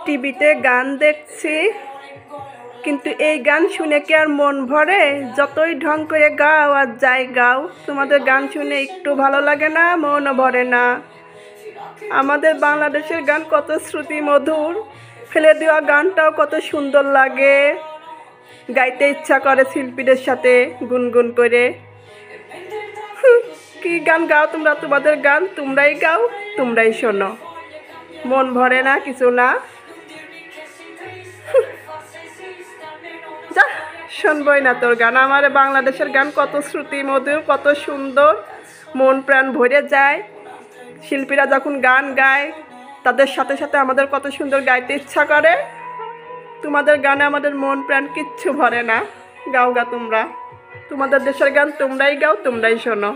টিভিতে গান দেখছি, কিন্তু এই গান শুনে কি আর মন ভরে? যতই ঢং করে গাও আর যাই গাও, তোমাদের গান শুনে একটু ভালো লাগে না, মনও ভরে না। আমাদের বাংলাদেশের গান কত শ্রুতি মধুর, ফেলে দেওয়া গানটাও কত সুন্দর লাগে, গাইতে ইচ্ছা করে শিল্পীদের সাথে গুনগুন করে। কি গান গাও তোমরা? তোমাদের গান তোমরাই গাও, তোমরাই শোনো, মন ভরে না কিছু না। যা, শুনবই না তোর গান। আমার বাংলাদেশের গান কত শ্রুতি মধুর, কত সুন্দর, মন প্রাণ ভরে যায়। শিল্পীরা যখন গান গায় তাদের সাথে সাথে আমাদের কত সুন্দর গাইতে ইচ্ছা করে। তোমাদের গানে আমাদের মন প্রাণ কিচ্ছু ভরে না। গাও গা তোমরা, তোমাদের দেশের গান তোমরাই গাও, তোমরাই শোনো।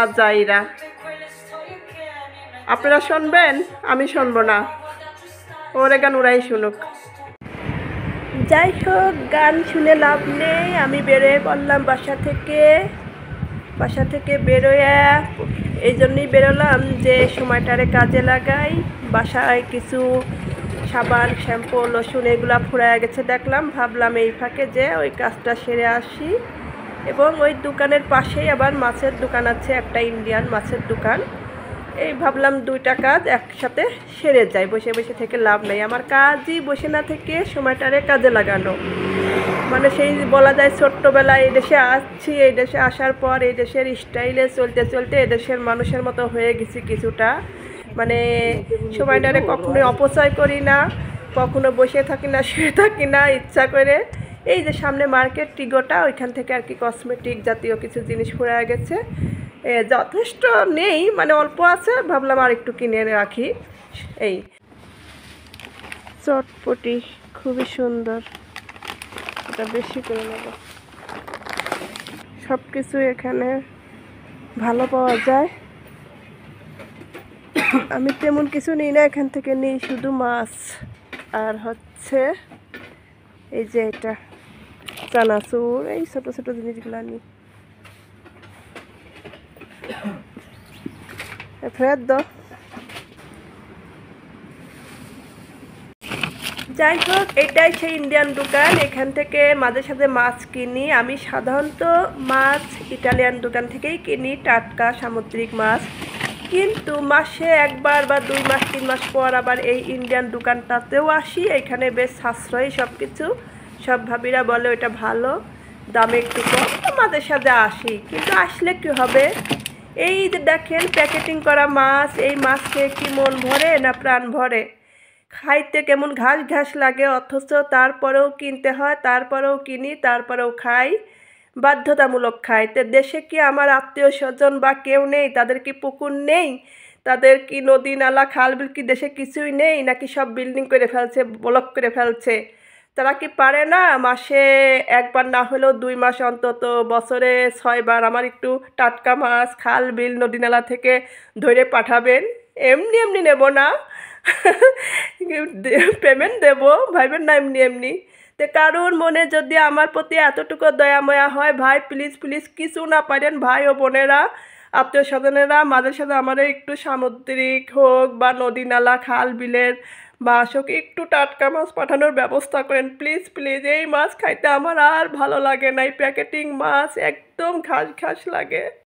আজাইরা, আপনারা শুনবেন, আমি শুনবো না। ওরে গান ওরাই শুনুক। যাই হোক, গান শুনে লাভ নেই। আমি বেরোয় পড়লাম বাসা থেকে বেরোয়া এই জন্যই বেরোলাম যে সময়টারে কাজে লাগাই। বাসায় কিছু সাবান, শ্যাম্পু, লোশন এগুলা ফুরায় গেছে দেখলাম, ভাবলাম এই ফাঁকে যে ওই কাজটা সেরে আসি। এবং ওই দোকানের পাশেই আবার মাছের দোকান আছে, একটা ইন্ডিয়ান মাছের দোকান। এই ভাবলাম দুইটা কাজ একসাথে সেরে যায়, বসে বসে থেকে লাভ নেই। আমার কাজই বসে না থেকে সময়টারে কাজে লাগানো, মানে সেই বলা যায় ছোট্টবেলায় এই দেশে আসছি, এই দেশে আসার পর এই দেশের স্টাইলে চলতে চলতে এই দেশের মানুষের মতো হয়ে গেছি কিছুটা। মানে সময়টারে কখনোই অপচয় করি না, কখনো বসে থাকি না, শুয়ে থাকি না ইচ্ছা করে। এই যে সামনে মার্কেট টিগোটা, ওইখান থেকে আর কি কসমেটিক জাতীয় কিছু জিনিস ফুরায় গেছে। যথেষ্ট নেই, মানে অল্প আছে, ভাবলাম আর একটু কিনে রাখি। এই চটপটি খুবই সুন্দর, এটা বেশি করে নেব। সব কিছু এখানে ভালো পাওয়া যায়। আমি তেমন কিছু নিই না, এখান থেকে নিই শুধু মাছ আর হচ্ছে এই যে এটা চানাচুর, এই ছোট ছোট জিনিসগুলো নিই। ফেরত দাও। যাই হোক, এটাই সেই ইন্ডিয়ান দোকান। এখান থেকে মাঝে সাঝে মাছ কিনি। আমি সাধারণত মাছ ইটালিয়ান দোকান থেকেই কিনি, টাটকা সামুদ্রিক মাছ। কিন্তু মাসে একবার বা 2 মাস 3 মাস পর আবার এই ইন্ডিয়ান দোকানটাতেও আসি। এখানে বেশ সাশ্রয়ী সব কিছু, সব ভাবিরা বলে ওটা ভালো, দামে একটু কম, মাঝে সাঝে আসি। কিন্তু আসলে কি হবে, এই যে দেখেন প্যাকেটিং করা মাছ, এই মাছ খেয়ে কি মন ভরে না প্রাণ ভরে? খাইতে কেমন ঘাস ঘাস লাগে, অথচ তারপরেও কিনতে হয়, তারপরেও কিনি, তারপরেও খাই, বাধ্যতামূলক খাই। তো দেশে কি আমার আত্মীয় স্বজন বা কেউ নেই? তাদের কি পুকুর নেই? তাদের কি নদী নালা খাল বিল কি দেশে কিছুই নেই? নাকি সব বিল্ডিং করে ফেলছে, ব্লক করে ফেলছে? তারা কি পারে না মাসে একবার না হলেও 2 মাস অন্তত, বছরে 6 বার আমার একটু টাটকা মাছ খাল বিল নদী নালা থেকে ধরে পাঠাবেন? এমনি এমনি নেব না, পেমেন্ট দেব, ভাইবেন না এমনি এমনি। তো কারোর মনে যদি আমার প্রতি এতটুকু দয়াময়া হয়, ভাই প্লিজ প্লিজ কিছু না পারেন, ভাই ও বোনেরা, আত্মীয় স্বজনেরা, মাঝে সাথে আমার একটু সামুদ্রিক হোক বা নদী নালা খাল বিলের মাছ হোক, একটু টাটকা মাছ পাঠানোর ব্যবস্থা করেন প্লিজ প্লিজ। এই মাছ খাইতে আমার আর ভালো লাগে না, এই প্যাকেটিং মাছ একদম ঘাস ঘাস লাগে।